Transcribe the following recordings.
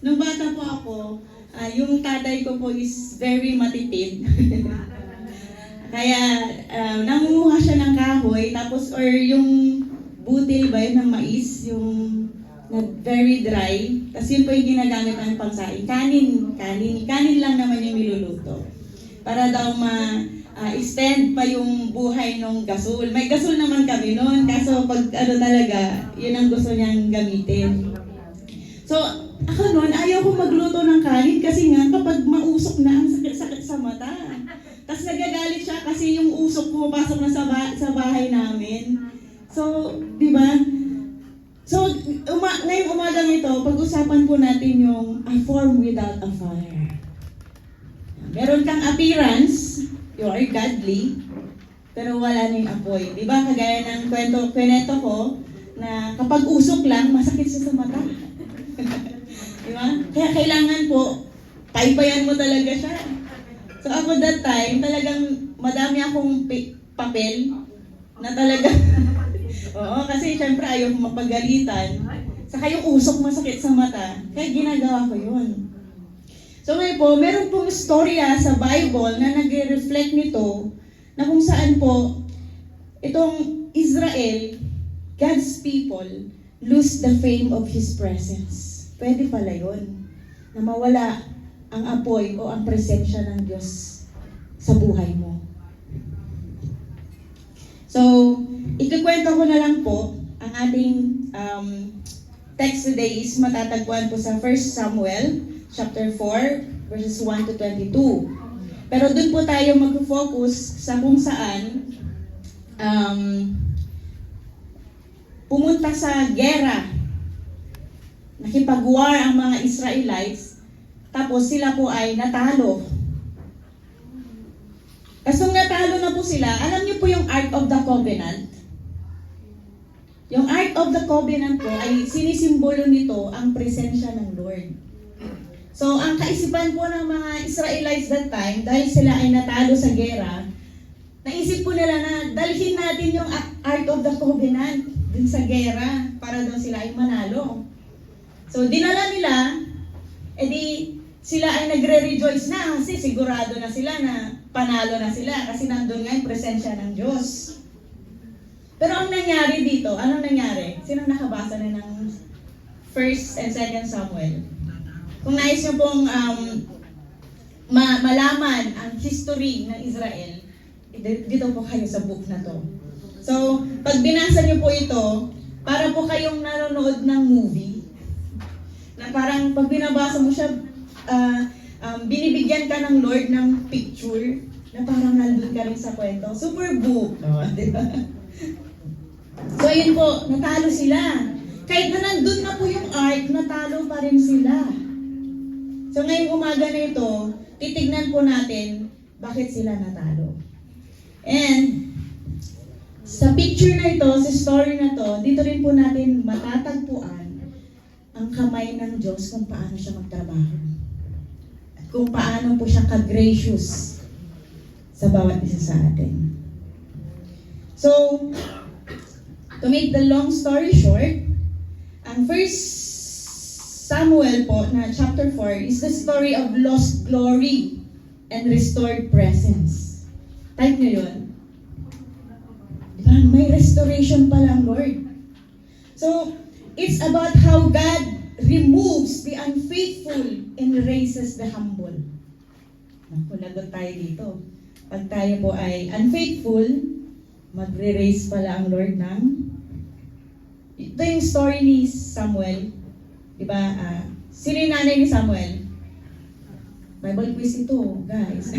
Nung bata po ako, yung tatay ko po is very matipid. Kaya nangunguha siya ng kahoy, tapos or yung butil ba yun ng mais, yung na very dry, tapos yun po yung ginagamit ng pangsaing. Kanin lang naman yung niluluto. Para daw extend pa yung buhay ng gasol. May gasol naman kami noon, kaso pag talaga, yun ang gusto niyang gamitin. So, ako noon, ayaw ko magluto ng kanin kasi nga kapag mausok na ang sakit-sakit sa mata. Tapos nagagalit siya kasi yung usok pumapasok na sa bahay namin. So, di ba? So, ngayong umagang ito, pag-usapan po natin yung a form without a fire. Meron kang appearance, you are godly, pero wala na yung apoy. Di ba? Kagaya ng kwento ko, na kapag usok lang, masakit siya sa mata. Di ba? Kaya kailangan po, paypayan mo talaga siya. So ako that time, talagang madami akong papel na talaga. Oo, kasi syempre ayaw ko mapagalitan. Saka yung usok masakit sa mata, kaya ginagawa ko yun. So ngayon po, meron pong storya sa Bible na nag-reflect nito na kung saan po itong Israel, God's people, lose the fame of His presence. Pwede pala yun, na mawala ang apoy o ang presensya ng Diyos sa buhay mo. So, ikukwento ko na lang po, ang ating text today is matatagpuan po sa 1 Samuel chapter 4, verses 1 to 22. Pero dun po tayo mag-focus sa kung saan pumunta sa gera, nakipag-war ang mga Israelites, tapos sila po ay natalo. Kasong natalo na po sila, alam niyo po yung Ark of the Covenant? Yung Ark of the Covenant po ay sinisimbolo nito ang presensya ng Lord. So, ang kaisipan po ng mga Israelites that time, dahil sila ay natalo sa gera, naisip po nila na dalhin natin yung Ark of the Covenant dun sa gera para daw sila ay manalo. So, dinala nila, edi sila ay nagre-rejoice na kasi sigurado na sila na panalo na sila kasi nandun nga yung presensya ng Diyos. Pero ang nangyari dito, anong nangyari? Sinong nakabasa na ng 1 and 2 Samuel? Kung nais nyo pong malaman ang history ng Israel, dito po kayo sa book na to. So, pag binasa nyo po ito, para po kayong nanonood ng movie, na parang pag binabasa mo siya, binibigyan ka ng Lord ng picture na parang nandun ka rin sa kwento. Super book. Di ba? So, yun po, natalo sila. Kahit na nandun na po yung ark, natalo pa rin sila. So, ngayong umaga na ito, titignan po natin bakit sila natalo. And, sa picture na ito, sa story na to, dito rin po natin matatagpuan ang kamay ng Diyos kung paano siya magtrabaho. At kung paano po siya ka-gracious sa bawat isa sa atin. So, to make the long story short, ang 1 Samuel po na chapter 4 is the story of lost glory and restored presence. Type nyo yun. Diba? May restoration pala ang Lord. So, it's about how God removes the unfaithful and raises the humble. Naku, tayo dito. Pag tayo po ay unfaithful, magre-raise pala ang Lord ng... Ito yung story ni Samuel. Diba? Sino yung nanay ni Samuel? Bible quiz ito, guys.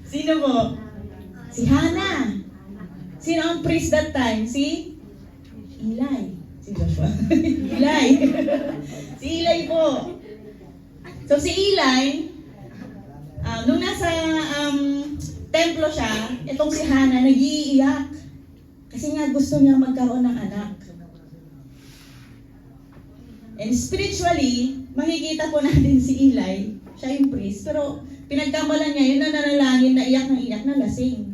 Sino po? Si Hannah. Sino ang priest that time? Si Eli. Si Joshua. Eli. Si Eli po. So si Eli, nung nasa templo siya, itong si Hannah nag-iiyak. Kasi nga gusto niya magkaroon ng anak. And spiritually, makikita po natin si Eli, siya yung priest, pero pinagkamalan niya yun na nanalangin na iyak ng iyak na lasing.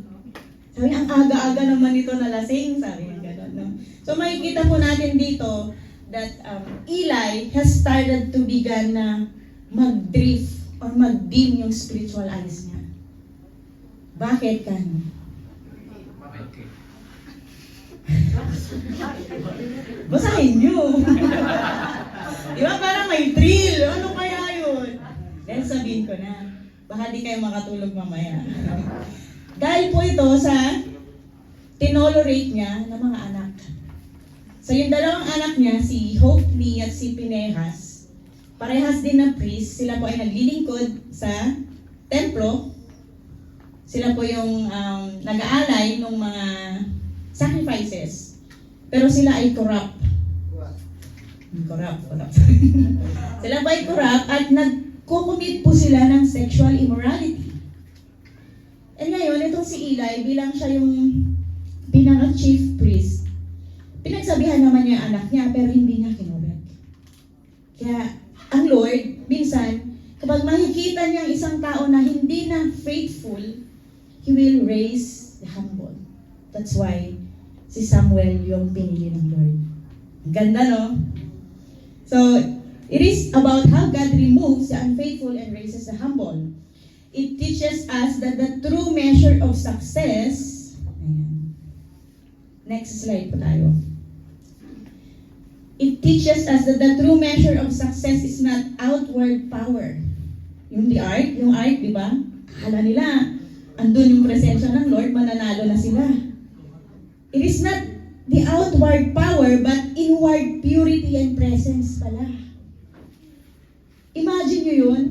Sabi, ang aga-aga naman ito na lasing, sabi niya gano'n. No? So makikita po natin dito, that Eli has started to begin na mag-drift or mag-dim yung spiritual eyes niya. Bakit kano? Basahin niyo. Di ba parang may thrill? Ano kaya yun? Dahil sabihin ko na, baka di kayo makatulog mamaya. Dahil po ito sa tinolerate niya ng mga anak. So yung dalawang anak niya, si Hophni at si Pinehas, parehas din na priest. Sila po ay naglilingkod sa templo. Sila po yung nag-aalay ng mga sacrifices. Pero sila ay corrupt. Corrupt. Sila po ay corrupt at nagkukumit po sila ng sexual immorality. And ngayon, itong si Eli, bilang siya yung pinaka-chief priest, pinagsabihan naman niya yung anak niya, pero hindi niya kinurek. Kaya, ang Lord, minsan, kapag makikita niya isang tao na hindi na faithful, He will raise the humble. That's why, si Samuel yung pinili ng Lord. Ang ganda, no? So, it is about how God removes the unfaithful and raises the humble. It teaches us that the true measure of success, ayan. Next slide po tayo. It teaches us that the true measure of success is not outward power. Yung ark, di ba? Akala nila, andun yung presensya ng Lord, mananalo na sila. It is not the outward power, but inward purity and presence pala. Imagine nyo yun.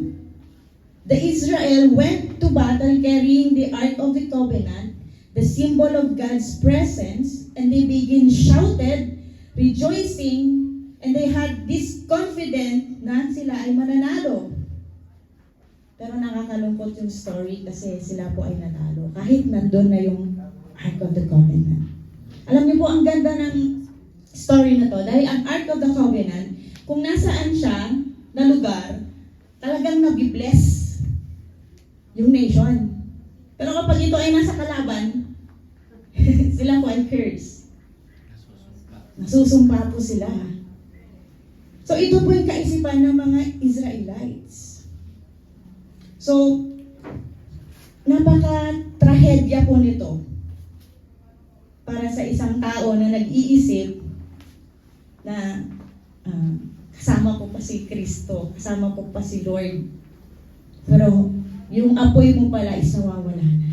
The Israel went to battle carrying the Ark of the Covenant, the symbol of God's presence, and they shouted, rejoicing, and they had this confidence na sila ay mananalo. Pero nakakalungkot yung story kasi sila po ay nanalo kahit nandun na yung Ark of the Covenant. Alam niyo po, ang ganda ng story na to dahil ang Ark of the Covenant, kung nasaan siya na lugar, talagang nabibless yung nation. Pero kapag ito ay nasa kalaban, sila po ay curse. Nasusumpa po sila. So ito po yung kaisipan ng mga Israelites. So, napaka-trahedya po nito para sa isang tao na nag-iisip na kasama ko pa si Kristo, kasama ko pa si Lord. Pero yung apoy mo pala is nawawala na.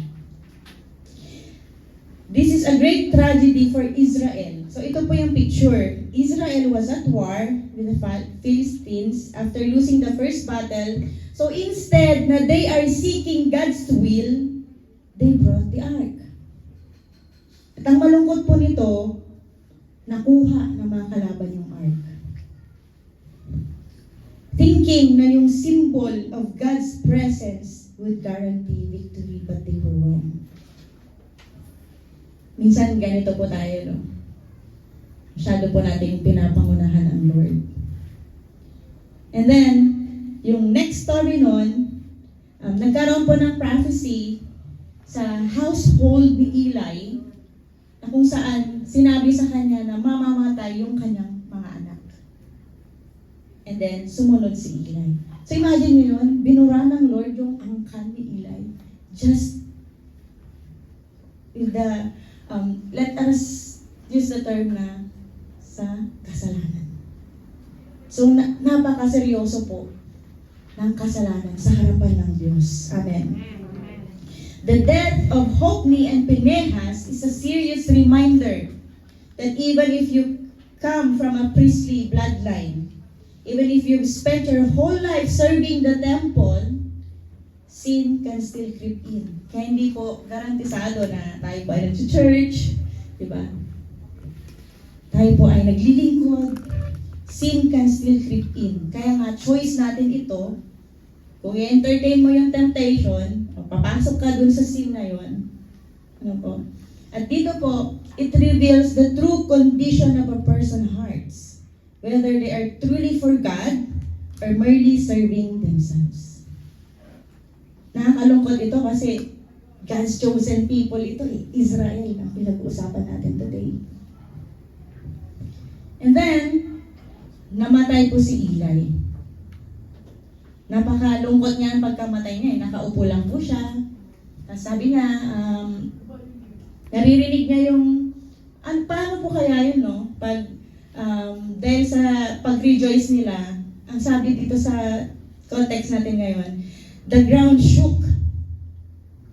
This is a great tragedy for Israel. So ito po yung picture. Israel was at war with the Philistines after losing the first battle. So instead na they are seeking God's will, they brought the ark. At ang malungkot po nito, nakuha ng mga kalaban yung ark. Thinking na yung symbol of God's presence would guarantee victory, but they were wrong. Minsan ganito po tayo, no? Masyado po natin pinapangunahan ang Lord. And then, yung next story nun, nagkaroon po ng prophecy sa household ni Eli, na kung saan sinabi sa kanya na mamamatay yung kanyang mga anak. And then, sumunod si Eli. So imagine nyo yun, binura ng Lord yung angkan ni Eli. Just with the, let us use the term na sa kasalanan. So napakaseryoso po ng kasalanan sa harapan ng Diyos. Amen. The death of Hophni and Pinehas is a serious reminder that even if you come from a priestly bloodline, even if you've spent your whole life serving the temple, sin can still creep in. Kaya hindi po garantisado na tayo po ay nag-church, di ba? Tayo po ay naglilingkod. Sin can still creep in. Kaya nga, choice natin ito. Kung i-entertain mo yung temptation, papasok ka dun sa sin na yun. Ano po? At dito po, it reveals the true condition of a person's hearts. Whether they are truly for God or merely serving themselves. Nakakalungkot ito kasi God's chosen people ito eh. Israel ang pinag-uusapan natin today. And then, namatay po si Eli. Napakalungkot niya ang pagkamatay niya. Nakaupo lang po siya. Tapos sabi niya, naririnig niya yung, paano po kaya yun, no? Dahil sa pag-rejoice nila, ang sabi dito sa context natin ngayon, the ground shook.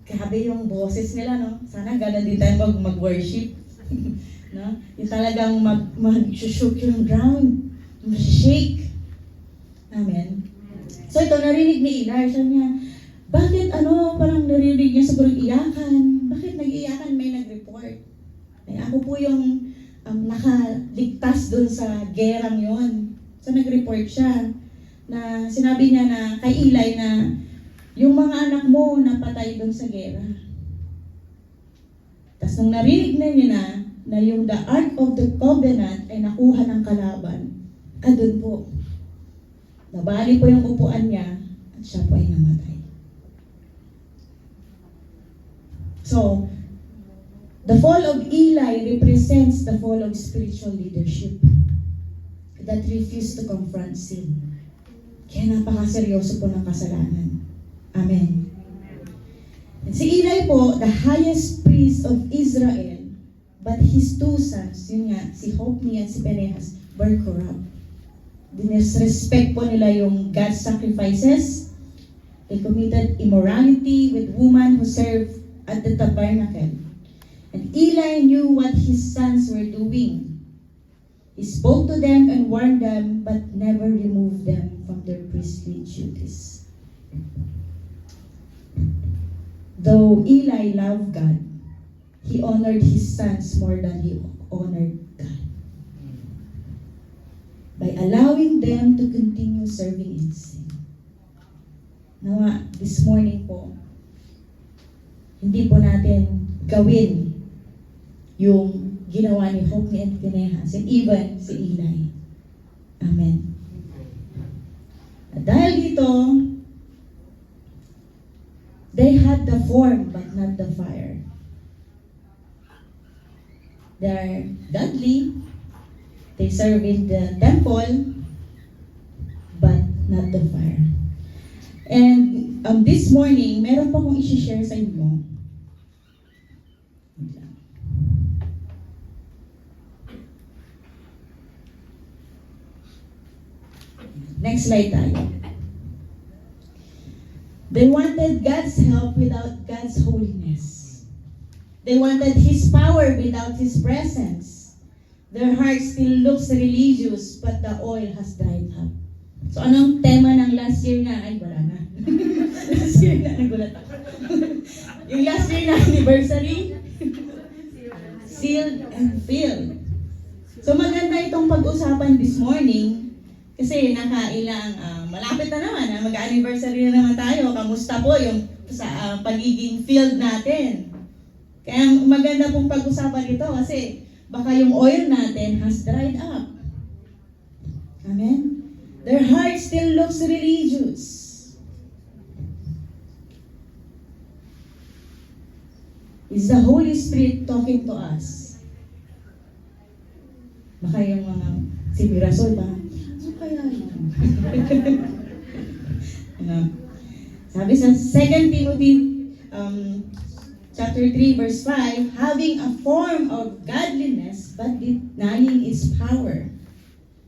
Grabe yung boses nila, no? Sana gano'n din tayo mag-worship. No? Yung talagang mag-shook yung ground. Mag-shake. Amen. So ito, narinig ni Eli. Sabi niya, bakit parang narinig niya siguro iyakan? Bakit nag-iyakan? May nag-report. Ay, ako po yung nakaligtas dun sa gerang yon. So nag-report siya na sinabi niya na kay Eli na yung mga anak mo napatay dun sa gera. Tapos nung narinig na niya na yung the Ark of the Covenant ay nakuha ng kalaban, doon po, nabali po yung upuan niya at siya po ay namatay. So, the fall of Eli represents the fall of spiritual leadership that refused to confront sin. Kaya napakaseryoso po ng kasalanan. Amen. And si Eli po, the highest priest of Israel, but his two sons, yun nga, si Hophni at si Phinehas, were corrupt. Dinisrespect po nila yung God's sacrifices. They committed immorality with women who served at the tabernacle. And Eli knew what his sons were doing. He spoke to them and warned them, but never removed them from their priestly duties. Though Eli loved God, he honored his sons more than he honored God. By allowing them to continue serving in sin. Nawa, this morning po, hindi po natin gawin yung ginawa ni Hophni and Phinehas and even si Eli. Amen. At dahil dito, they had the form but not the fire. They are godly. They serve in the temple, but not the fire. And this morning, meron pa akong isi-share sa inyo. Next slide tayo. They wanted God's help without God's holiness. They wanted His power without His presence. Their heart still looks religious, but the oil has dried up. So anong tema ng last year na? Ay, wala na. Last year na, nagulat ako. Yung last year na anniversary, sealed and filled. So maganda itong pag-usapan this morning, kasi malapit na naman, mag-anniversary na naman tayo. Kamusta po yung sa pagiging filled natin? Kaya maganda pong pag-usapan ito kasi baka yung oil natin has dried up. Amen? Their heart still looks religious. Is the Holy Spirit talking to us? Baka yung mga si Mirasol ba? Ano kaya yun? Sabi sa 2 Timothy chapter 3 verse 5, having a form of godliness but denying its power.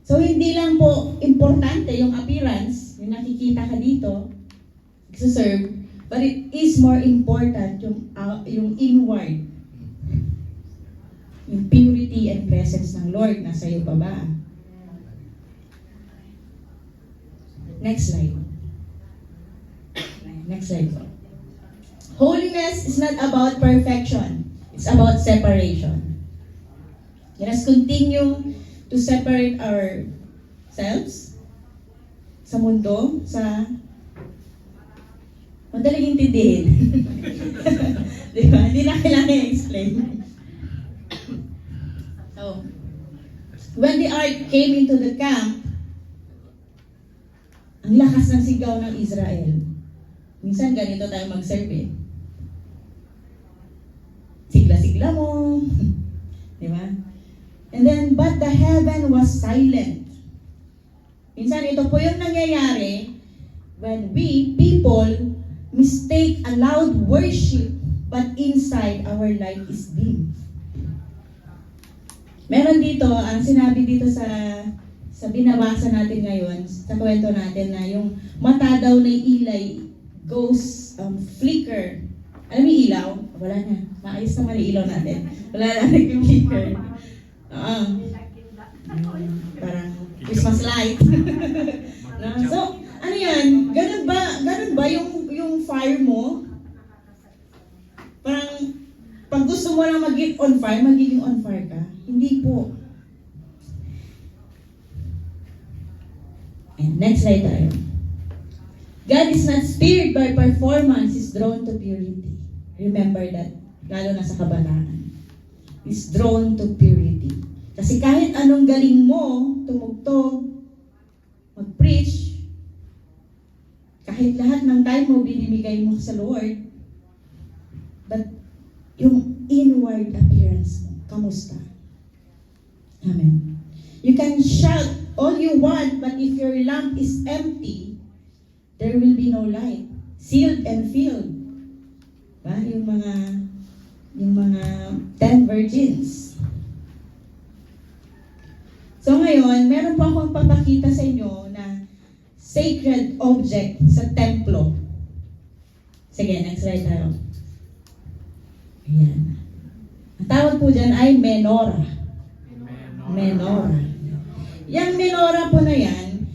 So hindi lang po importante yung appearance, yung nakikita ka dito, serve, but it is more important yung inward, yung purity and presence ng Lord nasa iyo pa ba? Next slide. Next slide po. Holiness is not about perfection. It's about separation. Let us continue to separate ourselves sa mundo, sa madaling intindihin. Diba? Hindi na kailangan i-explain. So, when the ark came into the camp, ang lakas ng sigaw ng Israel. Minsan ganito tayo mag-serve eh. Sigla-sigla mo. Di ba? And then, but the heaven was silent. Minsan ito po yung nangyayari when we, people, mistake a loud worship but inside our life is dim. Meron dito, ang sinabi dito sa binabasa natin ngayon, sa kwento natin na yung mata daw na ilay goes flicker. Alam mo yung ilaw? Wala na. Maayos naman yung ilaw natin. Wala na nag-flicker. Parang Christmas light. No? So, ano yan? Ganun ba yung fire mo? Parang, pag gusto mo lang mag-get on fire, magiging on fire ka? Hindi po. And next slide tayo. God is not spirit by performance, is drawn to purity. Remember that, lalo na sa kabataan. Is drawn to purity. Kasi kahit anong galing mo, tumugtog, mag-preach, kahit lahat ng time mo binibigay mo sa Lord, but yung inward appearance mo, kamusta? Amen. You can shout all you want, but if your lamp is empty, there will be no light. Sealed and filled. Ba? Yung mga 10 virgins. So ngayon, meron po akong papakita sa inyo na sacred object sa templo. Sige, next slide tayo. Ayan. Ang tawag po dyan ay menorah. Menorah. Yung menorah po na yan,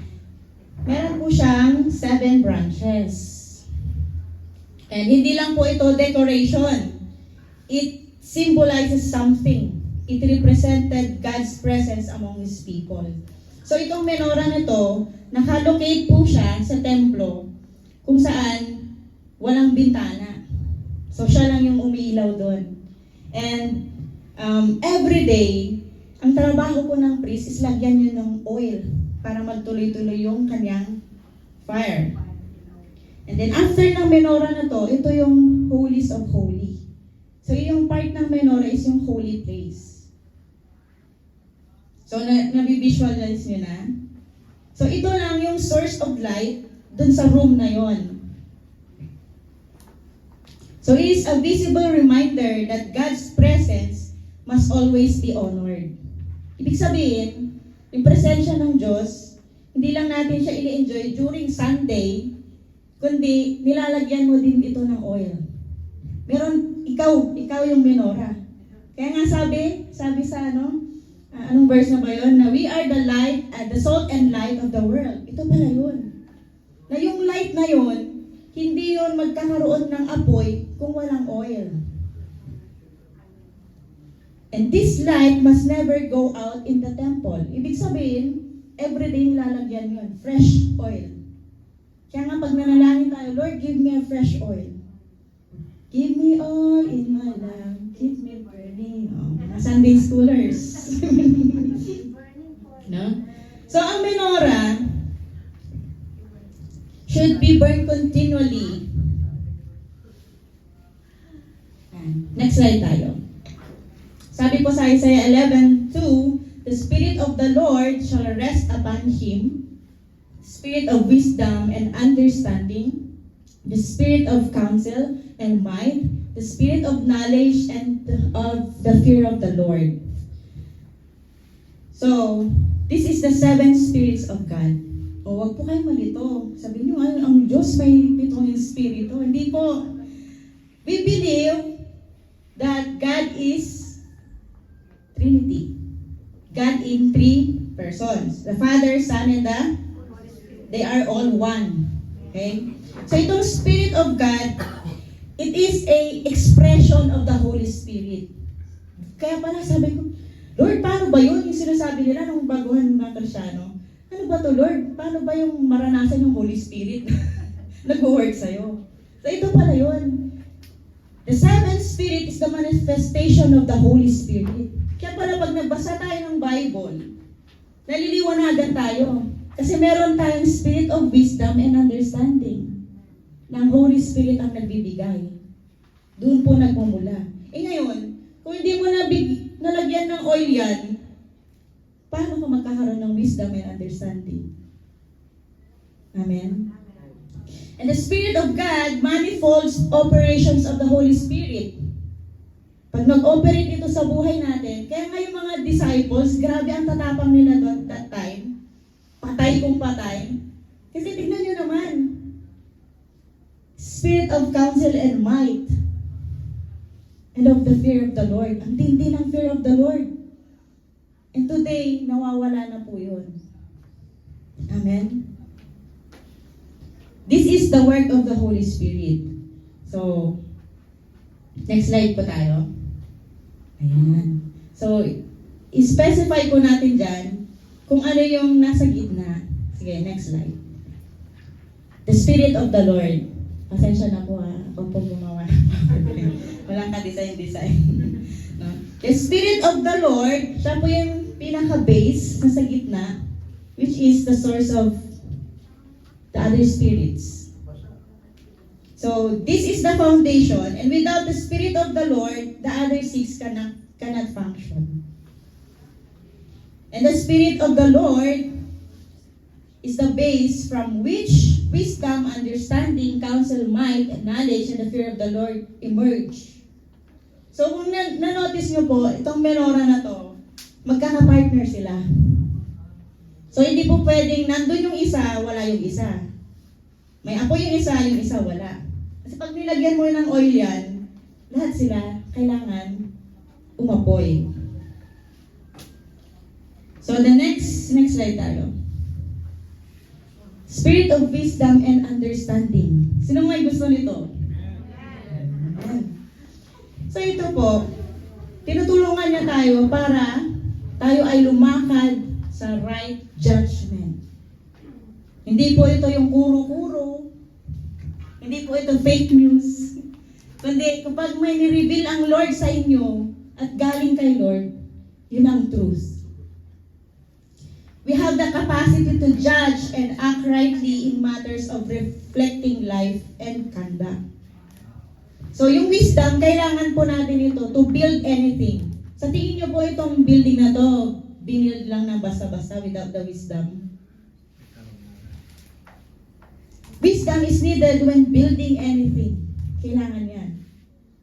meron po siyang 7 branches. And hindi lang po ito decoration. It symbolizes something. It represented God's presence among His people. So itong menorah na ito, nakalocate po siya sa templo kung saan walang bintana. So siya lang yung umiilaw doon. And every day, ang trabaho po ng priest is lagyan yun ng oil para magtuloy-tuloy yung kanyang fire. And then after ng menorah na to, ito yung holiest of holy. So yung part ng menorah is yung holy place. So nabivisualize nyo na? So ito lang yung source of light dun sa room na yon. So it is a visible reminder that God's presence must always be honored. Ibig sabihin, yung presensya ng Diyos, hindi lang natin siya ini-enjoy during Sunday, kundi nilalagyan mo din ito ng oil. Meron, ikaw yung menorah. Kaya nga sabi sa anong verse na ba yun? Na we are the light, the salt and light of the world. Ito pala yun. Na yung light na yun, hindi yun magkakaroon ng apoy kung walang oil. And this light must never go out in the temple. Ibig sabihin, everyday nilalagyan yun. Fresh oil. Kaya nga pag nanalangin tayo, Lord, give me a fresh oil. Give me oil in my lamp. Keep me burning. Oh, mga Sunday schoolers. No? So, ang menorah should be burned continually. Next slide tayo. Sabi po sa Isaiah 11:2, the Spirit of the Lord shall rest upon him, Spirit of wisdom and understanding, the Spirit of counsel and might, the Spirit of knowledge and of the fear of the Lord. So, this is the 7 spirits of God. O, wag po kayong malito. Sabi niyo, ang Diyos may 7 espiritu. Hindi po. We believe that God is Trinity. God in 3 persons. The Father, Son, and they are all one. Okay? So itong Spirit of God, it is a expression of the Holy Spirit. Kaya pala sabi ko, Lord, paano ba yun? Yung sinasabi nila nung baguhan ng mga Kristyano. Ano ba to, Lord? Paano ba yung maranasan yung Holy Spirit? Nag-work sa'yo. So ito pala yun. The 7th Spirit is the manifestation of the Holy Spirit. Kaya pala pag nagbasa tayo ng Bible, naliliwanagan tayo. Kasi meron tayong spirit of wisdom and understanding. Ng Holy Spirit ang nagbibigay. Doon po nagmumula. Ngayon, kung hindi mo nalagyan ng oil yan, paano ka magkakaroon ng wisdom and understanding? Amen? And the Spirit of God manifolds operations of the Holy Spirit. Pag nag-operate ito sa buhay natin, kaya nga yung mga disciples, grabe ang tatapang nila that time. Patay kung patay. Kasi tignan nyo naman, Spirit of counsel and might, and of the fear of the Lord. Ang tindi ng fear of the Lord. And today, nawawala na po yun. Amen? This is the work of the Holy Spirit. So, next slide po tayo. Ayan. So, i-specify po natin dyan kung ano yung nasa gitna. Sige, next slide. The Spirit of the Lord. Pasensya na po ha. Ako po gumawa ng PowerPoint. Walang ka-design. No? The Spirit of the Lord, siya po yung pinaka-base na sa gitna, which is the source of the other spirits. So, this is the foundation, and without the Spirit of the Lord, the other six cannot function. And the Spirit of the Lord is the base from which wisdom, understanding, counsel, might, and knowledge, and the fear of the Lord emerge. So, kung na-notice nyo po, itong menorah na to, magkaka-partner sila. So, hindi po pwedeng nandun yung isa, wala yung isa. May apoy yung isa wala. Kasi pag nilagyan mo ng oil yan, lahat sila kailangan umapoy. So, the next slide tayo. Spirit of wisdom and understanding. Sino may gusto nito? Amen. So, ito po, tinutulungan niya tayo para tayo ay lumakad sa right judgment. Hindi po ito yung kuro-kuro. Hindi po ito fake news. Kundi kapag may ni-reveal ang Lord sa inyo at galing kay Lord, yun ang truth. We have the capacity to judge and act rightly in matters of reflecting life and conduct. So yung wisdom, kailangan po natin ito to build anything. Sa tingin niyo po itong building na to, binild lang ng basta-basta without the wisdom. Wisdom is needed when building anything. Kailangan yan.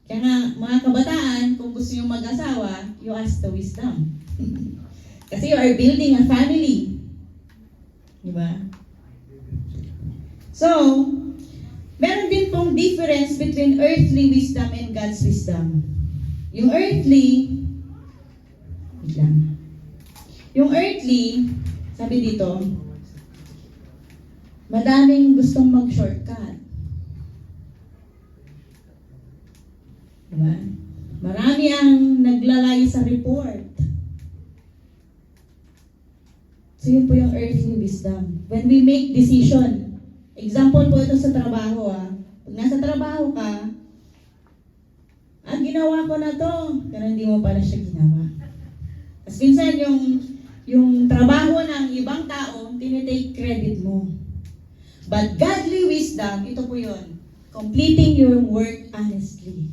Kaya nga, mga kabataan, kung gusto nyo mag-asawa, you ask the wisdom. Kasi you are building a family. Diba? So, meron din pong difference between earthly wisdom and God's wisdom. Yung earthly, sabi dito, madaming gustong mag-shortcut. Diba? Marami ang naglalay sa report. So yun po yung earthly wisdom. When we make decision, example po ito sa trabaho Pag nasa trabaho ka, ginawa ko na to, pero hindi mo pala siya ginawa. Tapos minsan yung trabaho ng ibang tao, tinitake credit mo. But godly wisdom, ito po yun, completing your work honestly.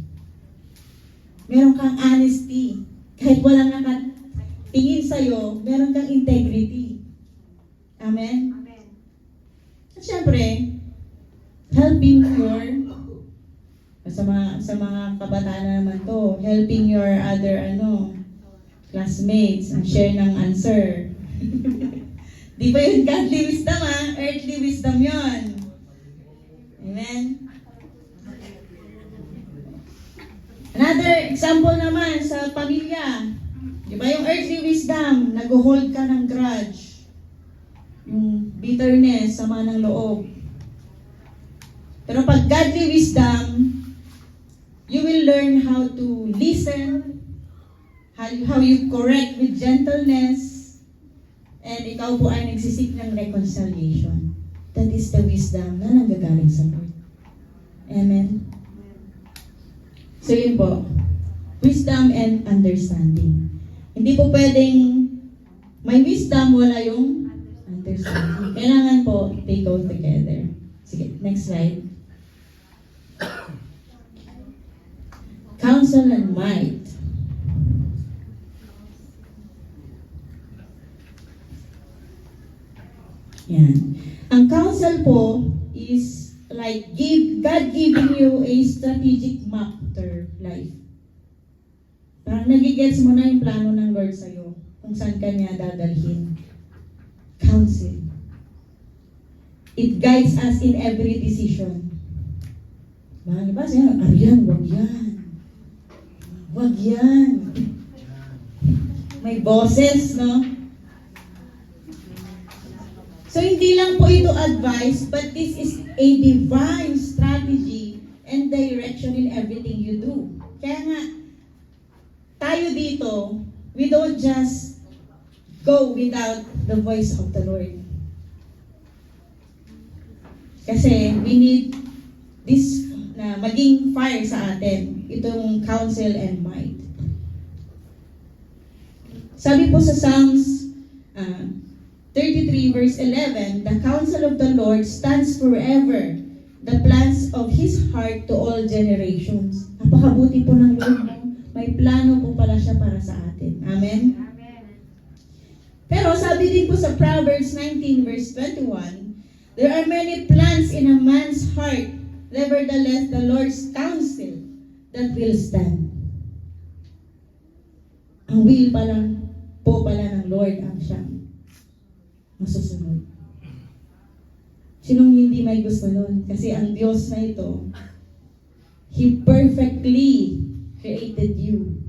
Meron kang honesty. Kahit walang nakatingin sa'yo, meron kang integrity. Amen? Amen. At syempre, helping your, sa mga kabataan na naman to, helping your other classmates, share ng answer. Di ba yun godly wisdom earthly wisdom yon. Amen? Another example naman sa pamilya. Di ba yung earthly wisdom, nag-hold ka ng grudge. Yung bitterness, sama ng loob. Pero pag godly wisdom, you will learn how to listen, how you correct with gentleness, and ikaw po ay nagsisik ng reconciliation. That is the wisdom na nanggagaling sa Lord. Amen? So yun po, wisdom and understanding. Hindi po pwedeng may wisdom, wala yung understanding. Kailangan po, they go together. Sige, next slide. Counsel and might. Yan. Ang counsel po is like God giving you a strategic map to life. Parang nagigets mo na yung plano ng Lord sa'yo kung saan ka niya dadalhin. Counsel. It guides us in every decision. Mga iba siya, Arian, wag yan. Wag yan. May boses, no? So, hindi lang po ito advice, but this is a divine strategy and direction in everything you do. Kaya nga, tayo dito, we don't just go without the voice of the Lord. Kasi we need this na maging fire sa atin, itong counsel and might. Sabi po sa Psalms 33 verse 11, the counsel of the Lord stands forever, the plans of His heart to all generations. Napakabuti po ng Lord mo. May plano po pala siya para sa atin. Amen? Amen. Pero sabi din po sa Proverbs 19 verse 21, there are many plans in a man's heart, nevertheless the Lord's counsel that will stand. Ang will pala ng Lord ang siyang masusunod. Sinong hindi may gusto nun? Kasi ang Diyos na ito, He perfectly created you.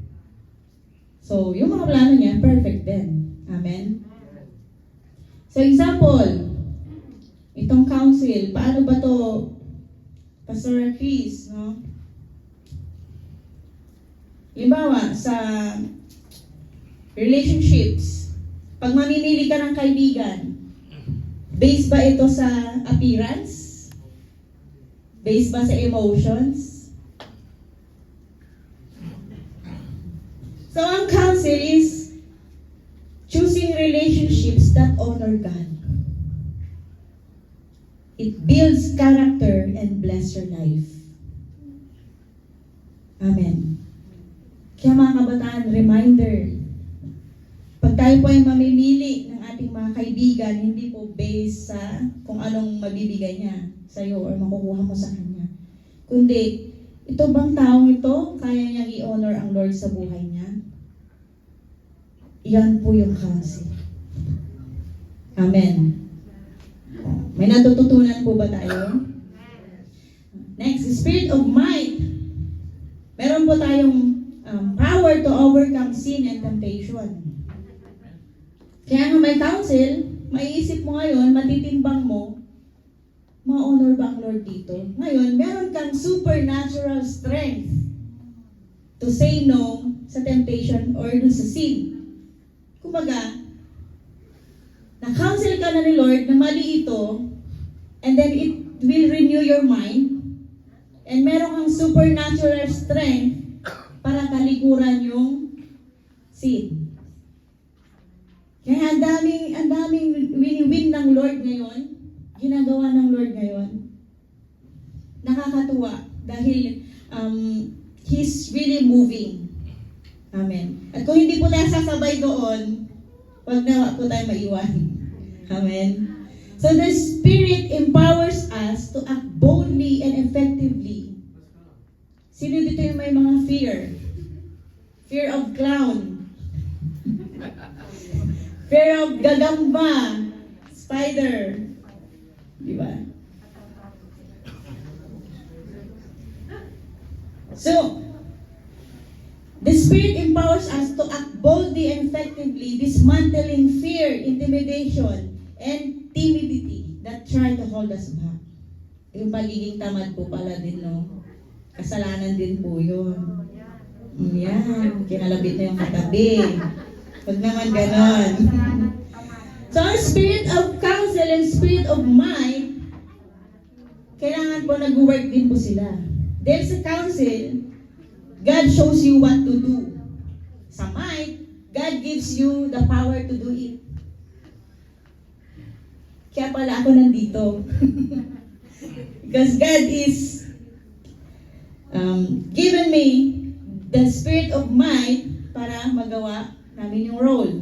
So, yung mga plano niya, perfect din. Amen? So, example, itong counsel, paano ba to, Pastor Chris, no? Halimbawa, sa relationships, pag mamimili ka ng kaibigan, based ba ito sa appearance? Based ba sa emotions? So, ang counsel is choosing relationships that honor God. It builds character and bless your life. Amen. Kaya mga kabataan, reminder, pag tayo po ay mamimili ng ating mga kaibigan, hindi po based sa kung anong mabibigay niya sa iyo or makukuha mo sa kanya. Kundi, ito bang taong ito, kaya niyang i-honor ang Lord sa buhay niya? Yan po yung counsel. Amen. May natututunan po ba tayo? Next, spirit of might. Meron po tayong power to overcome sin and temptation. Kaya nga may counsel, maiisip mo ngayon, matitimbang mo, ma-honor ba ang Lord dito? Ngayon, meron kang supernatural strength to say no sa temptation or dun sa sin. Kumbaga, na-counsel ka na ni Lord na mali ito, and then it will renew your mind, and meron kang supernatural strength para talikuran yung sin. Kaya ang daming win-win ng Lord ngayon, ginagawa ng Lord ngayon. Nakakatuwa dahil He's really moving. Amen. At kung hindi po tayo sasabay doon, wag na po tayo maiwan. Amen. So the Spirit empowers us to act boldly and effectively. Sino dito yung may mga fear? Fear of clown. Fear of gagamba. Spider. Di ba? So, the Spirit empowers us to act boldly and effectively, dismantling fear, intimidation, and timidity that try to hold us back. Yung pagiging tamad po pala din, no? Kasalanan din po yun. Yan, kinalabit na yung katabi. Huwag naman ganon. So, ang spirit of counsel and spirit of might, kailangan po nag-work din po sila. Dahil sa counsel, God shows you what to do. Sa might, God gives you the power to do it. Kaya pala ako nandito. Because God is given me the spirit of might para magawa namin yung role.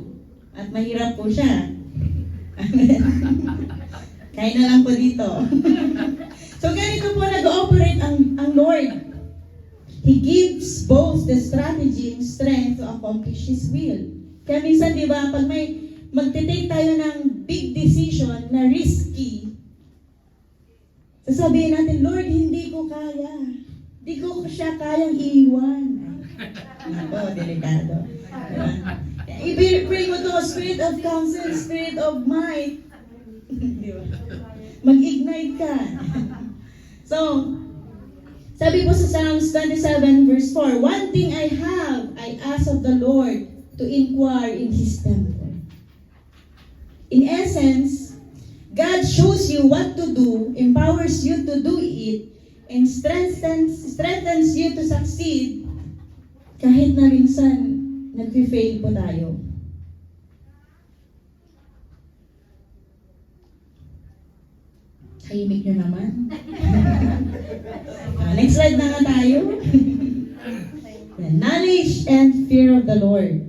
At mahirap po siya. Kain na lang po dito. So ganito po nag-ooperate ang Lord. He gives both the strategy and strength to accomplish His will. Kaya minsan, di ba, pag may magte-take tayo ng big decision na risky, sasabihin natin, Lord, hindi ko kaya. Hindi ko siya kayang iiwan. Ako, delikado. Diba? I-pray mo to, spirit of counsel, spirit of might. Diba? Mag-ignite ka. So, sabi po sa Psalms 27 verse 4, one thing I have, I ask of the Lord to inquire in His temple. In essence, God shows you what to do, empowers you to do it, and strengthens you to succeed kahit na minsan nag-fail po tayo. Tahimik nyo naman. Next slide na nga tayo. The knowledge and fear of the Lord.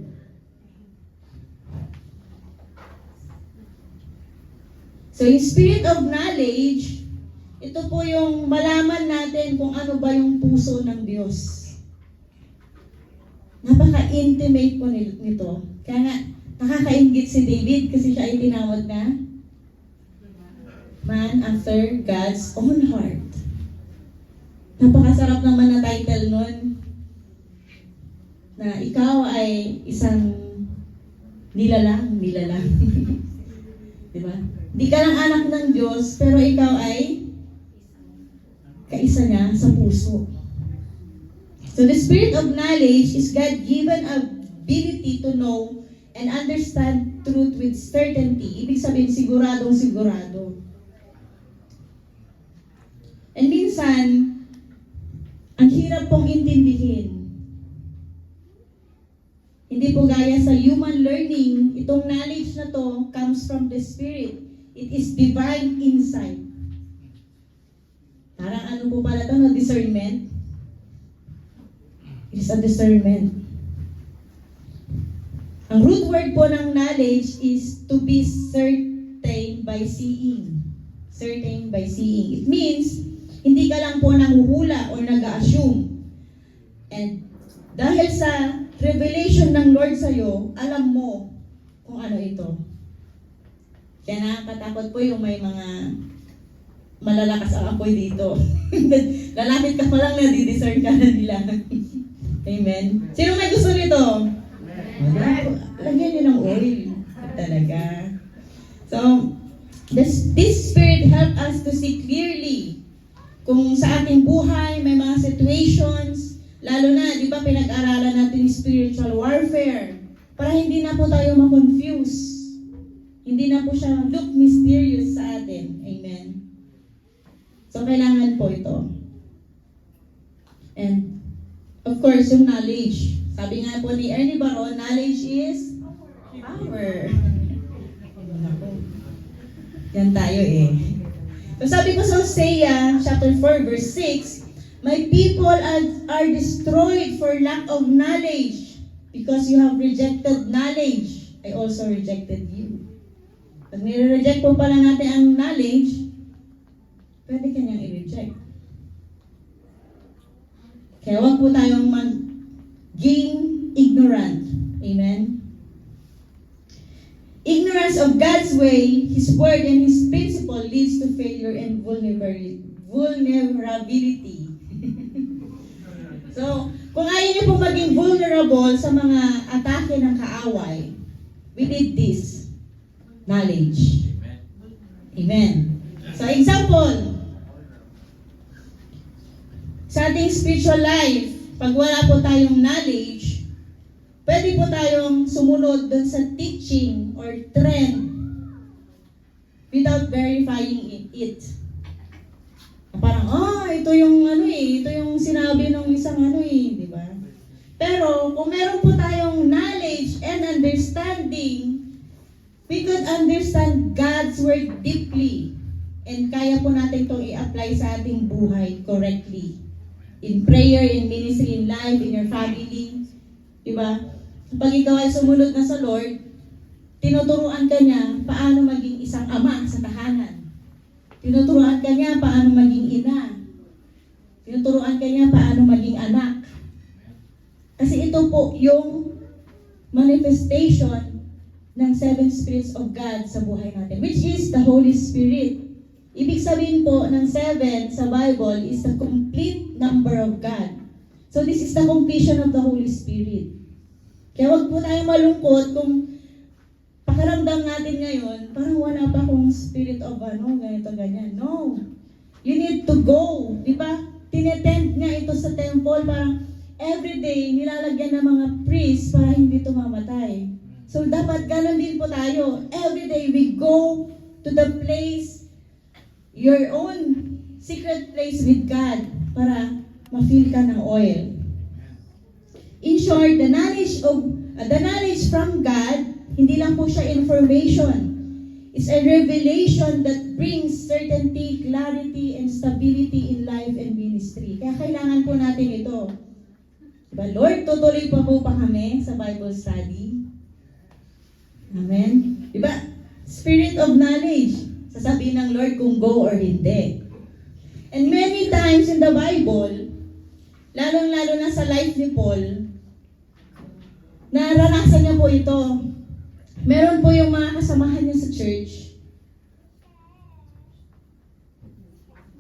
So, yung spirit of knowledge, ito po yung malaman natin kung ano ba yung puso ng Diyos. Napaka-intimate po nito. Kaya nga, nakakaingit si David kasi siya ay tinawag na man after God's own heart. Napakasarap naman na title nun, na ikaw ay isang nilalang. Diba? Di ka lang anak ng Diyos, pero ikaw ay kaisa niya sa puso. So the spirit of knowledge is God-given ability to know and understand truth with certainty. Ibig sabihin, siguradong-sigurado. And minsan, ang hirap pong intindihin. Hindi po gaya sa human learning, itong knowledge na to comes from the Spirit. It is divine insight. Parang ano po pala ito, no? Discernment. It is a discernment. Ang root word po ng knowledge is to be certain by seeing. Certain by seeing. It means, hindi ka lang po nanguhula or nag-assume. And dahil sa revelation ng Lord sa'yo, alam mo kung ano ito. Kaya nakakatakot po yung may mga malalakas ang apoy dito. Lalapit ka pa lang na di-discern ka na nila. Amen. Sino may gusto nito? Amen. Lagyan niyo ng oil. Talaga. So, this spirit help us to see clearly kung sa ating buhay may mga situations, lalo na, di ba, pinag-aralan natin spiritual warfare para hindi na po tayo ma-confuse. Hindi na po siya look mysterious sa atin. Amen. So, kailangan po ito. And, of course, yung knowledge. Sabi nga po ni Ernie Baron, knowledge is power. Yan tayo eh. So, sabi ko sa Hosea, chapter 4, verse 6, my people are destroyed for lack of knowledge because you have rejected knowledge. I also rejected you. Pag nire-reject po pala natin ang knowledge, pwede kanyang i-reject. Kaya huwag po tayong maging ignorant. Amen? Ignorance of God's way, His word, and His principle leads to failure and vulnerability. So, kung ayaw niyo po maging vulnerable sa mga atake ng kaaway, we need this knowledge. Amen. So, example, sa ating spiritual life, pag wala po tayong knowledge, pwede po tayong sumunod dun sa teaching or trend without verifying it. Parang, ito yung ito yung sinabi ng isang di ba? Pero, kung meron po tayong knowledge and understanding, we could understand God's word deeply. And kaya po natin itong i-apply sa ating buhay correctly. In prayer, in ministry, in life, in your family. Diba? Pag ikaw ay sumunod na sa Lord, tinuturuan ka niya paano maging isang ama sa tahanan. Tinuturuan ka niya paano maging ina. Tinuturuan ka niya paano maging anak. Kasi ito po yung manifestation ng seven spirits of God sa buhay natin, which is the Holy Spirit. Ibig sabihin po ng seven sa Bible is the complete number of God. So this is the completion of the Holy Spirit. Kaya wag po tayong malungkot kung pakiramdam natin ngayon, parang wala pa akong spirit of ganito, ganyan. No. You need to go. Di ba? Tinetend nga ito sa temple, parang everyday nilalagyan ng mga priests para hindi tumamatay. So dapat ganun din po tayo. Everyday we go to the place, your own secret place with God, para ma-fill ka ng oil. In short, the knowledge from God, hindi lang po siya information. It's a revelation that brings certainty, clarity, and stability in life and ministry. Kaya kailangan po natin ito. Diba, Lord, tutuloy pa po kami sa Bible study. Amen? Diba? Spirit of knowledge. Sasabihin ng Lord kung go or hindi. And many times in the Bible, lalong-lalo na sa life ni Paul, naranasan niya po ito. Meron po yung mga kasamahan niya sa church.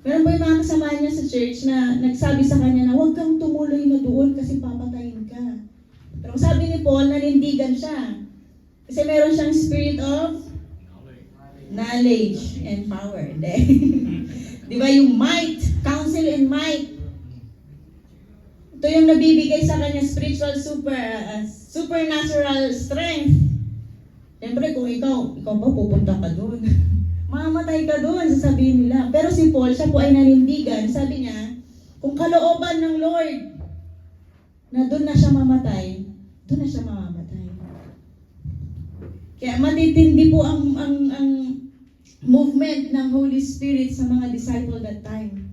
Meron po yung mga kasamahan niya sa church na nagsabi sa kanya na huwag kang tumuloy na doon kasi papatayin ka. Pero sabi ni Paul, nanindigan siya. Kasi meron siyang spirit of knowledge and power. Di ba yung might, counsel and might. Ito yung nabibigay sa kanya spiritual supernatural strength. Siyempre, kung ikaw ba pupunta ka doon? Mamatay ka doon, sasabihin nila. Pero si Paul, siya po ay nanindigan. Sabi niya, kung kalooban ng Lord na doon na siya mamatay, doon na siya mamamatay. Kaya matitindi po ang movement ng Holy Spirit sa mga disciple that time.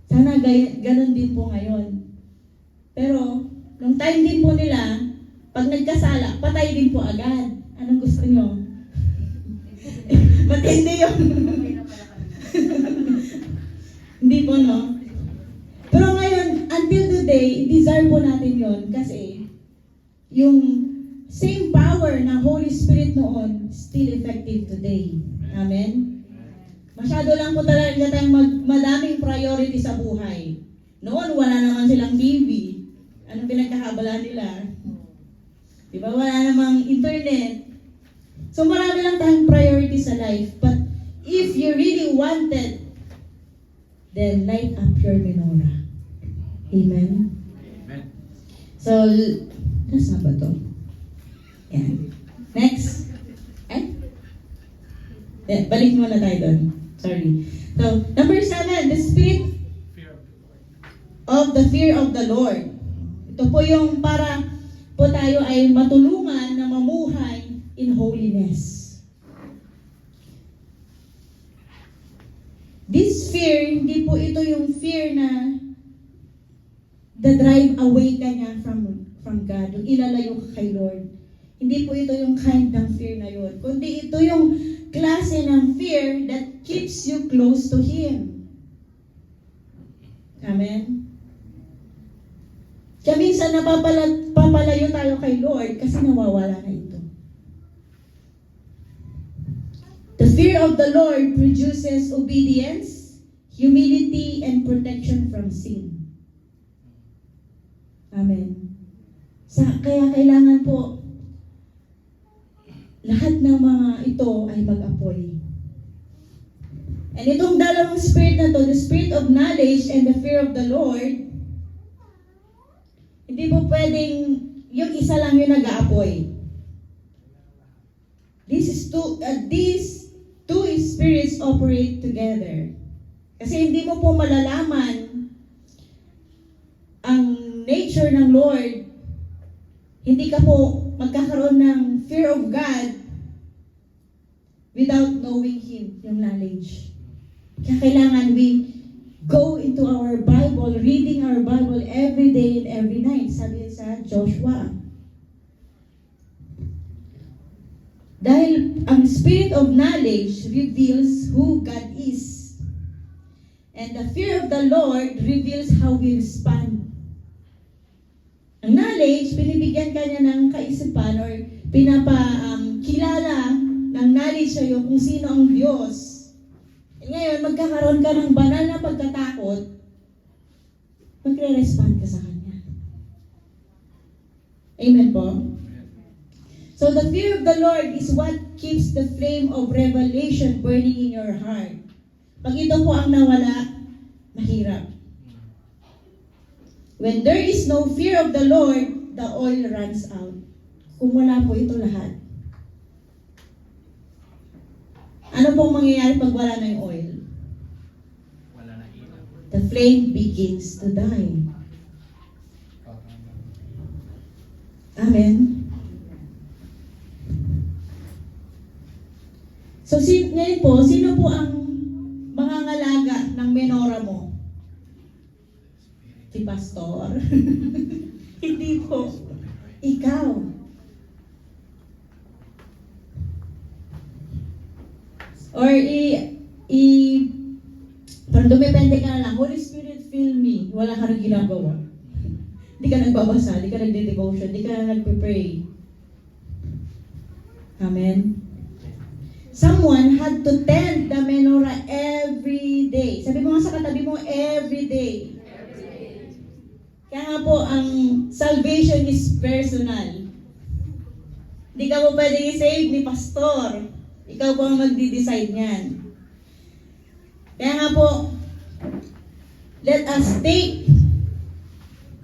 Sana ganun din po ngayon. Pero, nung time din po nila, pag nagkasala, patay din po agad. Anong gusto nyo? Matindi yun. Hindi po, no? Pero ngayon, until today, desire po natin yun kasi yung same power ng Holy Spirit noon still effective today. Amen? Masyado lang po talaga tayong madaming priority sa buhay. Noon, wala naman silang TV. Anong pinagkakaabala nila? Diba? Wala namang internet. So marami lang tayong priority sa life. But if you really wanted, then light up your menorah. Amen? Amen. So, nasa ba to? Yan. Next. Balik muna tayo doon. Sorry. So, number 7, the spirit of the fear of the Lord. Ito po yung para po tayo ay matulungan na mamuhay in holiness. This fear, hindi po ito yung fear na the drive away ka niya from God, yung ilalayo ka kay Lord. Hindi po ito yung kind ng fear na yun. Kundi ito yung klase ng fear that keeps you close to Him. Amen? Kaya minsan napapalayo tayo kay Lord kasi nawawala na ito. The fear of the Lord produces obedience, humility, and protection from sin. Amen. Kaya kailangan po lahat ng mga ito ay mag-apoy. And itong dalawang spirit na to, the spirit of knowledge and the fear of the Lord, hindi po pwedeng yung isa lang yung nag-aapoy. These two spirits operate together. Kasi hindi mo po malalaman ang nature ng Lord. Hindi ka po magkakaroon ng fear of God without knowing Him, yung knowledge. Kaya kailangan we go into our Bible, reading our Bible every day and every night. Sabi sa Joshua. Dahil ang spirit of knowledge reveals who God is. And the fear of the Lord reveals how we respond. Ang knowledge, binibigyan ka niya ng kaisipan or pinapakilala ng knowledge sa'yo kung sino ang Diyos. E ngayon, magkakaroon ka ng banal na pagkatakot, magre-respond ka sa Kanya. Amen po? So the fear of the Lord is what keeps the flame of revelation burning in your heart. Pag ito po ang nawala, mahirap. When there is no fear of the Lord, the oil runs out. Kung wala po ito lahat. Ano pong mangyayari pag wala na yung oil? Wala na ilaw. The flame begins to die. Amen? So, ngayon po, sino po ang mangangalaga ng menora mo? Si pastor? Hindi po. Ikaw. Or parang dumepende ka na lang, Holy Spirit, fill me. Wala ka rin ginagawa. Hindi ka nagbabasa, hindi ka nagde-devotion, hindi ka nagpe-pray. Amen? Someone had to tend the menorah every day. Sabi mo nga sa katabi mo, every day. Kaya nga po, ang salvation is personal. Hindi ka mo pwede i-save ni pastor. Ikaw po ang magdi-decide niyan. Kaya nga po, let us take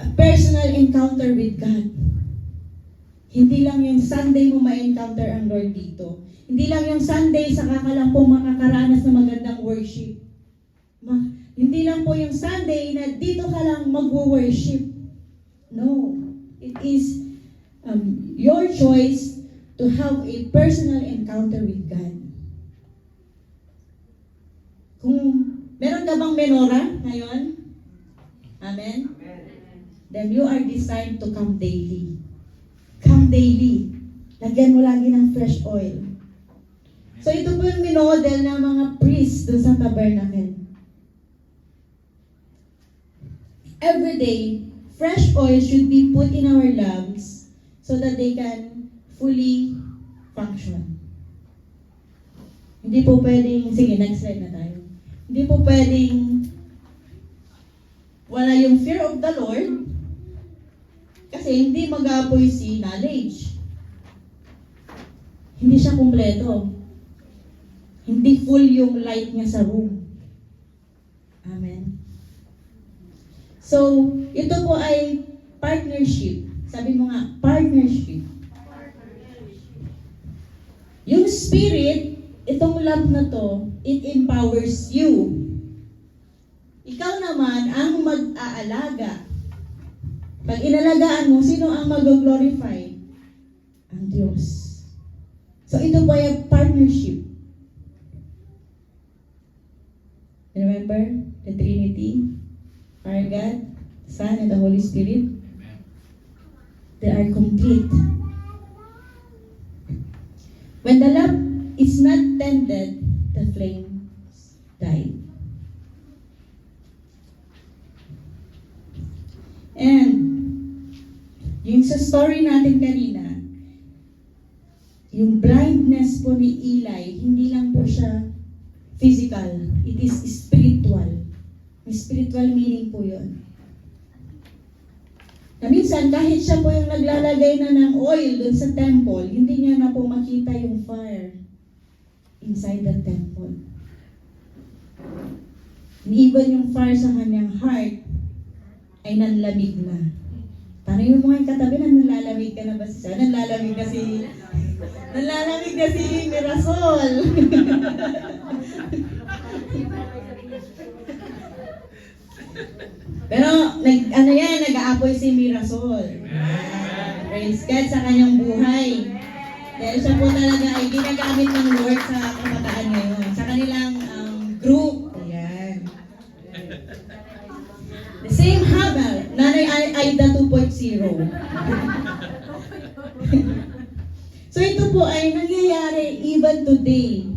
a personal encounter with God. Hindi lang yung Sunday mo ma-encounter ang Lord dito. Hindi lang yung Sunday saka ka lang po makakaranas ng magandang worship. Hindi lang po yung Sunday na dito ka lang mag-worship. No. It is your choice to have a personal encounter with God. Kung meron ka bang menorah ngayon? Amen? Then you are designed to come daily. Come daily. Lagyan mo lagi ng fresh oil. So ito po yung minodel ng mga priests doon sa tabernacle. Every day, fresh oil should be put in our lamps so that they can fully function. Hindi po pwedeng, sige, next slide na tayo. Hindi po pwedeng wala yung fear of the Lord kasi hindi mag-aapoy si knowledge. Hindi siya kumpleto. Hindi full yung light niya sa room. Amen. So, ito po ay partnership. Sabi mo nga, partnership. Yung spirit, itong love na to, it empowers you. Ikaw naman ang mag-aalaga. Pag inalagaan mo, sino ang mag-glorify? Ang Diyos. So, ito po ay partnership. Remember the Trinity? Our God, Son, and the Holy Spirit? Amen. They are complete. When the lamp is not tended, the flame died. And yung sa story natin kanina, yung blindness po ni Eli, hindi lang po siya physical, it is spiritual. May spiritual meaning po yun. Na minsan, kahit siya po yung naglalagay na ng oil dun sa temple, hindi niya na po makita yung fire inside the temple. And even yung fire sa kanyang heart ay nanlamig na. Tanong mo nga yung katabi na nanlalamig ka na ba siya? Nanlalamig na si Mirasol. Pero, nag-aapoy si Mirasol. Praise God sa kanyang buhay. Dahil siya po talaga ay ginagamit ng Lord sa kabataan ngayon. Sa kanilang group. Ayan. The same habit, Nanay Aida 2.0. So ito po ay nangyayari even today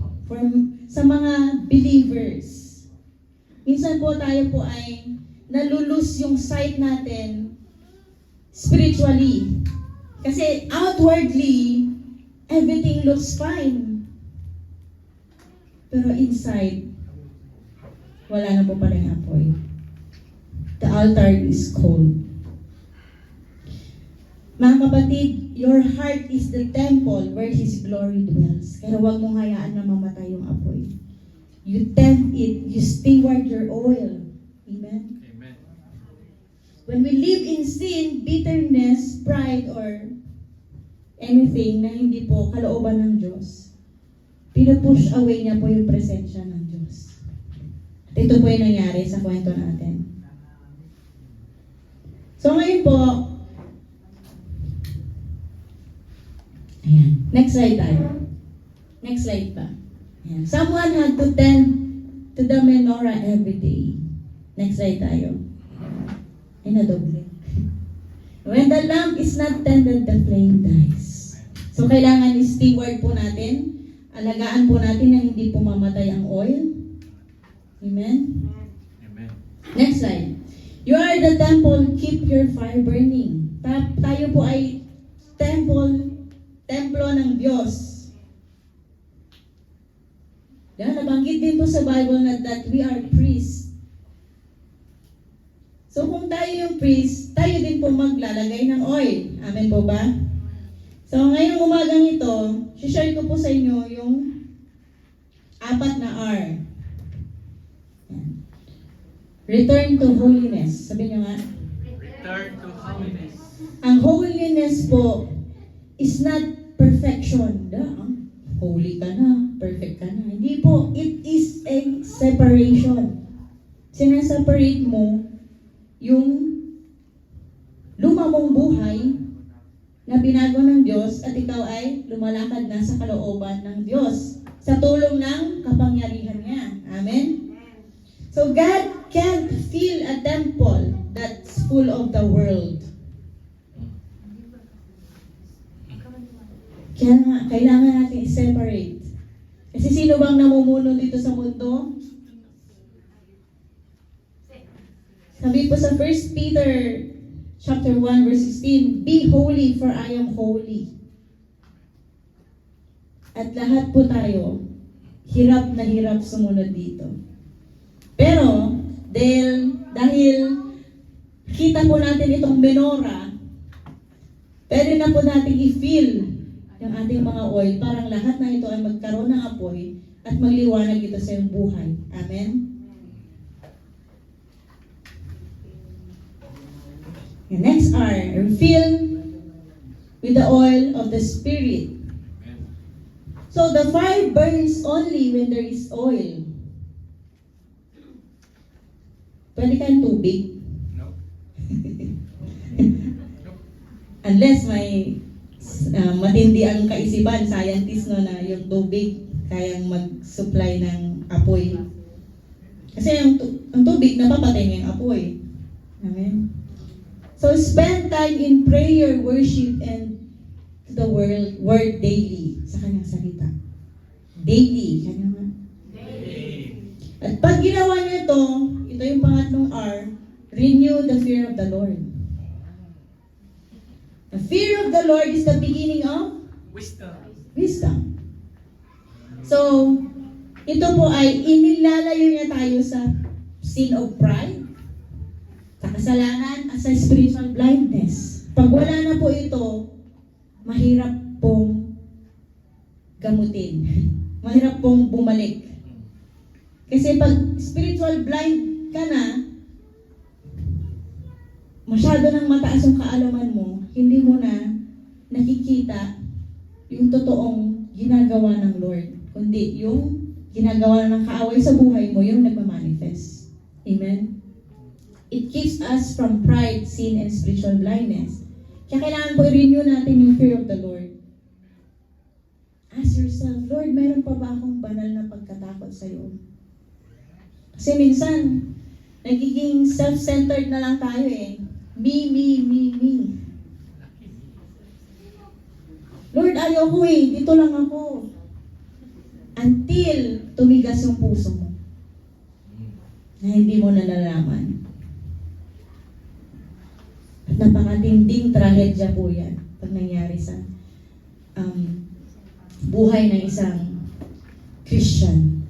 sa mga believers. minsan po tayo po ay nalulus yung sight natin spiritually. Kasi outwardly, everything looks fine. Pero inside, wala na po pala yung apoy. The altar is cold. Mga kapatid, your heart is the temple where His glory dwells. Pero huwag mong hayaan na mamatay yung apoy. You tend it, you steward your oil. Amen? Amen. When we live in sin, bitterness, pride, or anything na hindi po kalooban ng Diyos, pinupush away niya po yung presensya ng Diyos. At ito po yung nangyari sa kwento natin. So ngayon po, ayan, next slide tayo. Next slide pa. Ayan. Someone had to tend to the menorah every day. Next slide tayo. Ay, nadoble. When the lamp is not tended, the flame dies. So, kailangan i-steward po natin, alagaan po natin na hindi po mamatay ang oil. Amen? Amen. Next slide. You are the temple, keep your fire burning. Tayo po ay templo ng Diyos. Yan, nabanggit din po sa Bible na that we are priests. So kung tayo yung priest, tayo din po maglalagay ng oil. Amen po ba? So ngayong umagang ito, share ko po sa inyo yung 4 na R. Yan. Return to holiness. Sabi nyo nga. Return to holiness. Ang holiness po is not perfection. Holy ka na, perfect ka na. Hindi po. It is a separation. Sinaseparate mo yung luma mong buhay na binago ng Diyos at ikaw ay lumalakad na sa kalooban ng Diyos sa tulong ng kapangyarihan niya. Amen? So God can't fill a temple that's full of the world. Kaya nga, kailangan natin i-separate. Kasi sino bang namumuno dito sa mundo? Sabi po sa 1 Peter chapter 1 verse 16, be holy for I am holy. At lahat po tayo, hirap na hirap sumunod dito. Pero, dahil kita po natin itong menorah, pwede na po natin i-feel yung ating mga oil, parang lahat na ito ay magkaroon ng apoy at magliwanag ito sa iyong buhay. Amen? And next R, refill with the oil of the Spirit. Amen. So the fire burns only when there is oil. Pwede kang tubig. No. Unless may matindi ang kaisipan, scientist no, na yung tubig kayang mag-supply ng apoy. Kasi ang tubig napapatay niya yung apoy. Amen. So spend time in prayer, worship, and the word daily sa kanyang salita. Daily. Kanyang Daily. At pag ginawa niyo ito yung pangatlong R, renew the fear of the Lord. The fear of the Lord is the beginning of Wisdom. wisdom. So, ito po ay inilalayo niya tayo sa sin of pride, sa kasalanan, at sa spiritual blindness. Pag wala na po ito, mahirap pong gamutin. Mahirap pong bumalik. Kasi pag spiritual blind ka na, masyado nang mataas yung kaalaman mo, hindi mo na nakikita yung totoong ginagawa ng Lord, kundi yung ginagawa ng kaaway sa buhay mo, yung nagmamanifest. Amen? It keeps us from pride, sin, and spiritual blindness. Kaya kailangan po i-renew natin yung fear of the Lord. Ask yourself, Lord, meron pa ba akong banal na pagkatakot sa iyo? Kasi minsan, nagiging self-centered na lang tayo eh. Me. Lord, ayoko eh. Dito lang ako. Until tumigas yung puso mo. na hindi mo nalalaman. At napakatinding trahedya po yan pag nangyari sa buhay ng isang Christian.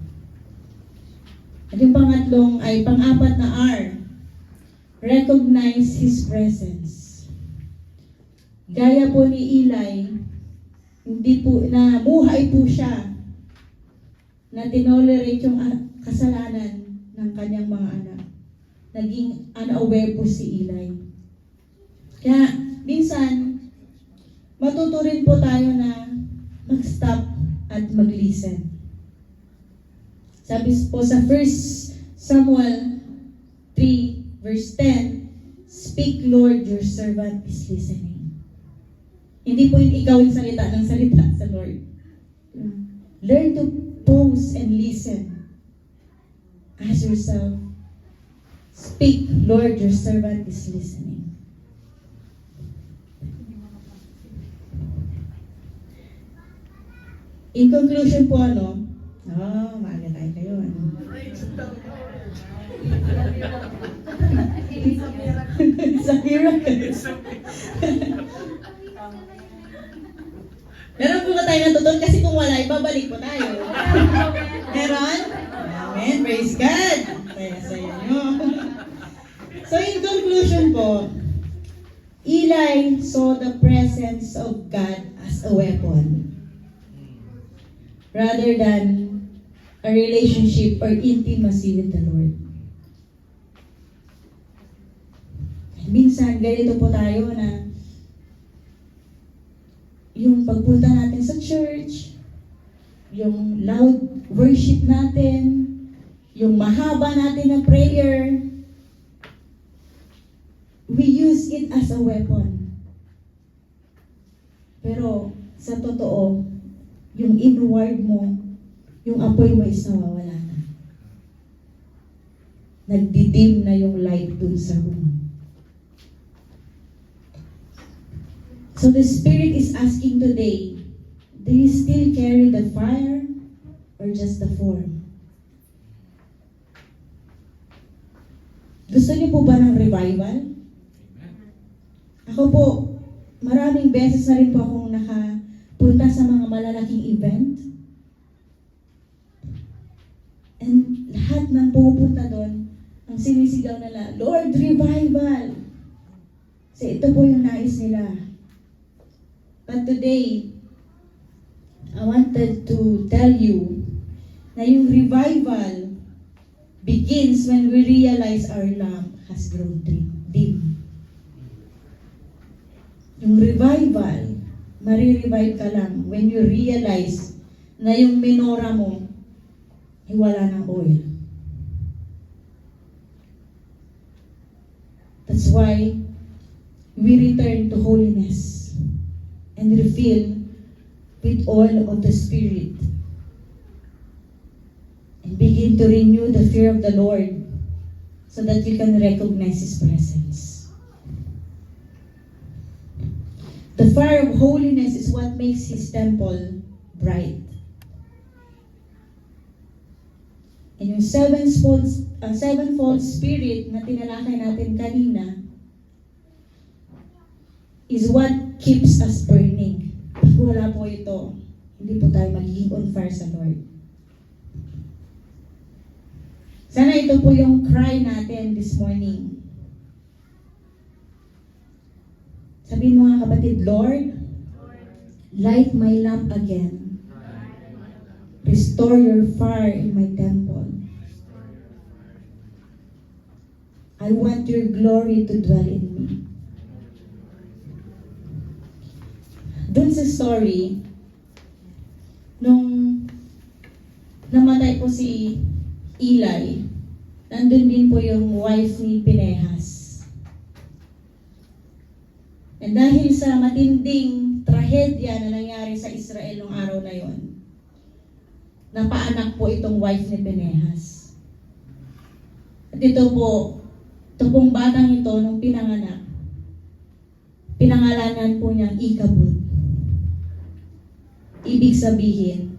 At yung pang-apat na R, recognize His presence. Gaya po ni Eli, hindi po, na buhay po siya na tinolerate yung kasalanan ng kanyang mga anak. Naging unaware po si Eli. Kaya, minsan, matuto rin po tayo na mag-stop at mag-listen. Sabi po sa 1 Samuel 3 verse 10, "Speak, Lord, your servant is listening." Hindi po ikaw yung salita ng salita sa Lord. Learn to pause and listen. Ask yourself, "Speak, Lord, your servant is listening." In conclusion po, maaga tayo kayo, Sa miracle. Meron po ba tayo natutunan? Kasi kung wala, ibabalik po tayo. Meron? Amen. Praise God. Saya nyo. So in conclusion po, Eli saw the presence of God as a weapon rather than a relationship or intimacy with the Lord. Minsan, ganito po tayo na yung pagpunta natin sa church, yung loud worship natin, yung mahaba natin na prayer, we use it as a weapon. Pero sa totoo, yung inward mo, yung apoy mo is nawawala na. Nagdidim na yung light dun sa room. So the Spirit is asking today, do you still carry the fire or just the form? Gusto niyo po ba ng revival? Ako po, maraming beses na rin po akong nakapunta sa mga malalaking event. And lahat ng pupunta doon, ang sinisigaw nila, "Lord, revival!" Kasi ito po yung nais nila. But today, I wanted to tell you na yung revival begins when we realize our lamp has grown dim. Yung revival, marirevive ka lang when you realize na yung menorah mo ay wala ng oil. That's why we return to holiness and refill with oil of the Spirit and begin to renew the fear of the Lord so that you can recognize His presence. The fire of holiness is what makes His temple bright. And yung sevenfold spirit na tinalakay natin kanina is what keeps us burning. Pag wala po ito, hindi po tayo magiging on fire sa Lord. Sana ito po yung cry natin this morning. Sabihin mo nga kapatid, "Lord, light my lamp again. Restore your fire in my temple. I want your glory to dwell in me." Dun sa story, nung namatay po si Eli, nandun din po yung wife ni Pinehas. And dahil sa matinding trahedya na nangyari sa Israel nung araw na yon, napaanak po itong wife ni Pinehas. At ito pong batang ito, nung pinanganak, pinangalanan po niyang Ikabod. Ibig sabihin,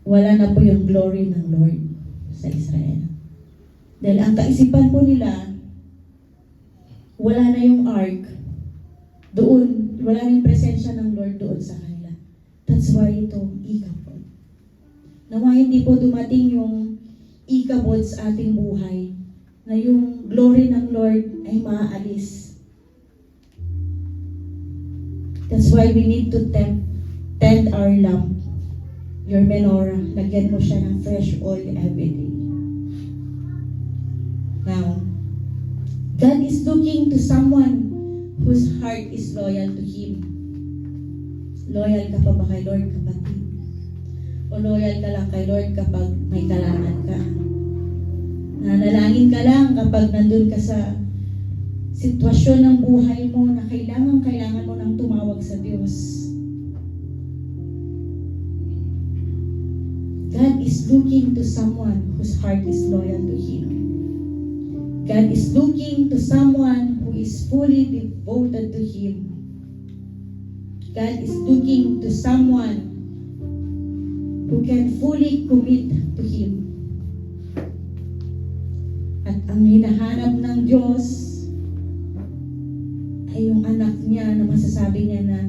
wala na po yung glory ng Lord sa Israel. Dahil ang kaisipan po nila, wala na yung ark doon, wala na yung presensya ng Lord doon sa kanila. That's why ito, Ikabod. Nawa hindi po dumating yung Ikabod sa ating buhay, na yung glory ng Lord ay maaalis. That's why we need to tend our lamp, your menorah. Lagyan mo siya ng fresh oil every day. Now, God is looking to someone whose heart is loyal to Him. Loyal ka pa ba kay Lord, kapatid? O loyal ka lang kay Lord kapag may kailangan ka? Nanalangin ka lang kapag nandun ka sa sitwasyon ng buhay mo na kailangan mo nang tumawag sa Diyos. God is looking to someone whose heart is loyal to Him. God is looking to someone who is fully devoted to Him. God is looking to someone who can fully commit to Him. At ang hinahanap ng Diyos ay yung anak niya na masasabi niya na,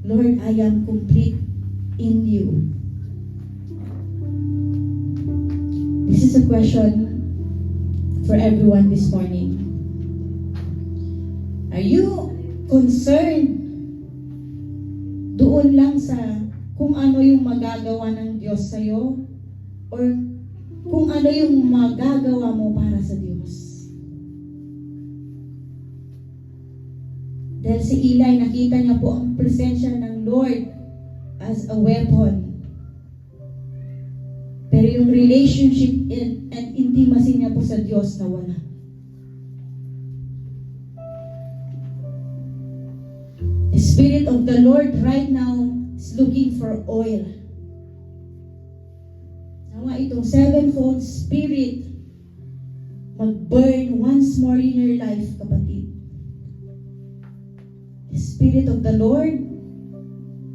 Lord, I am complete in you. This is a question for everyone this morning. Are you concerned doon lang sa kung ano yung magagawa ng Diyos sa'yo? Or kung ano yung magagawa mo para sa Diyos? Dahil si Eli, nakita niya po ang presensya ng Lord as a weapon. Pero yung relationship and intimacy niya po sa Diyos nawala. The Spirit of the Lord right now is looking for oil. Nawa itong sevenfold Spirit mag-burn once more in your life, kapatid. The Spirit of the Lord,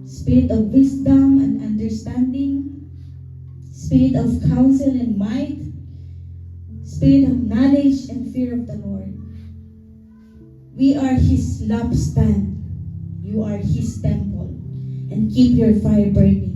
Spirit of wisdom and understanding, Spirit of counsel and might, Spirit of knowledge and fear of the Lord. We are His lampstand. You are His temple. And keep your fire burning.